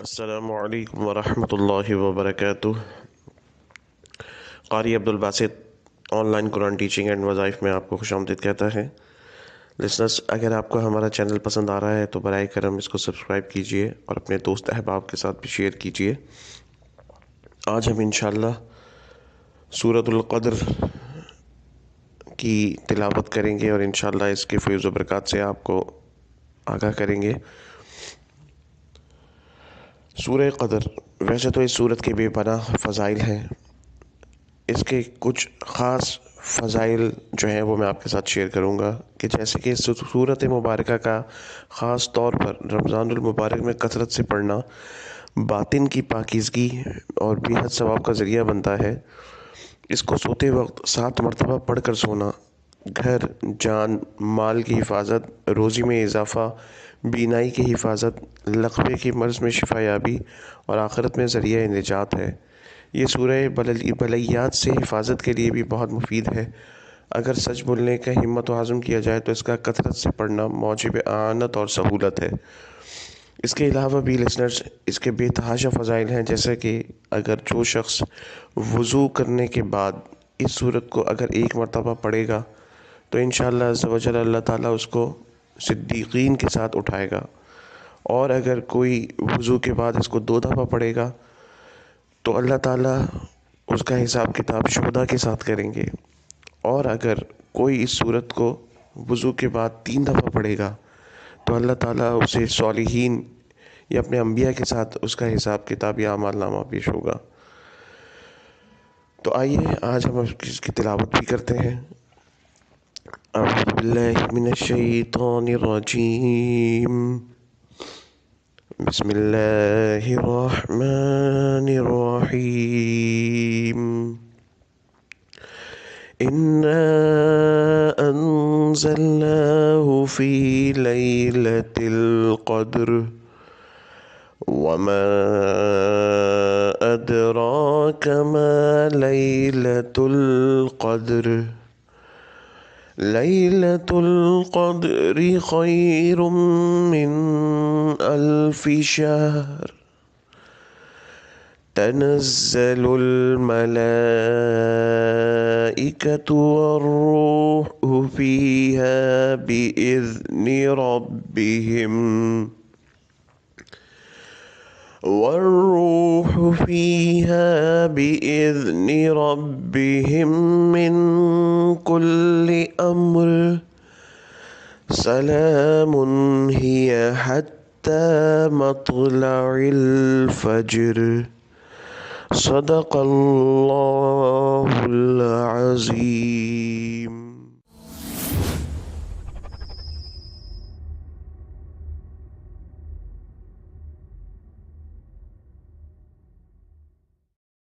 السلام علیکم ورحمۃ اللہ وبرکاتہ۔ قاری Abdul Basit on line Quran teaching and وظائف میں آپ کو خوش آمدید کہتا ہے۔ لسنرس، اگر آپ کو ہمارا چینل پسند آ رہا ہے تو برائے کرم اس کو سبسکرائب کیجئے اور اپنے دوست احباب کے ساتھ بھی شیئر کیجئے۔ آج ہم انشاءاللہ سورۃ القدر کی تلاوت کریں گے اور انشاءاللہ اس کے فیض و برکات سے آپ کو آگاہ کریں گے۔ سورہ قدر، ویسے تو اس سورت کے بے پناہ فضائل ہیں، اس کے کچھ خاص فضائل جو ہیں وہ میں آپ کے ساتھ شیئر کروں گا کہ جیسے کہ اس سورت مبارکہ کا خاص طور پر رمضان المبارک میں کثرت سے پڑھنا باطن کی پاکیزگی اور بے حد ثواب کا ذریعہ بنتا ہے۔ اس کو سوتے وقت 7 مرتبہ پڑھ کر سونا گھر، جان، مال کی حفاظت، روزی میں اضافہ، بینائی کی حفاظت، لقوے کی مرض میں شفا یابی اور آخرت میں ذریعہ نجات ہے۔ یہ سورہ بلیات سے حفاظت کے لیے بھی بہت مفید ہے۔ اگر سچ بولنے کا ہمت و عزم کیا جائے تو اس کا کثرت سے پڑھنا موجب اعانت اور سہولت ہے۔ اس کے علاوہ بھی لسنرز اس کے بے تحاشا فضائل ہیں، جیسے کہ اگر جو شخص وضو کرنے کے بعد اس سورت کو اگر 1 مرتبہ پڑھے گا تو انشاءاللہ عز و جل اللہ تعالیٰ اس کو صدیقین کے ساتھ اٹھائے گا، اور اگر کوئی وضو کے بعد اس کو 2 دفعہ پڑھے گا تو اللہ تعالیٰ اس کا حساب کتاب شہداء کے ساتھ کریں گے، اور اگر کوئی اس سورت کو وضو کے بعد 3 دفعہ پڑھے گا تو اللہ تعالیٰ اسے صالحین یا اپنے انبیاء کے ساتھ اس کا حساب کتاب یا اعمال نامہ پیش ہوگا۔ تو آئیے آج ہم اس کی تلاوت بھی کرتے ہیں۔ اعوذ باللہ من الشیطان الرجیم، بسم اللہ الرحمن الرحیم۔ انا انزلناه فی لیلۃ القدر وما ادراک ما لیلۃ القدر لیلۃ القدر خیر من الف شہر تنزل الملائکۃ والروح فیہا بإذن ربهم من كل أمر سلام هي حتى مطلع الفجر۔ صدق اللہ العظیم۔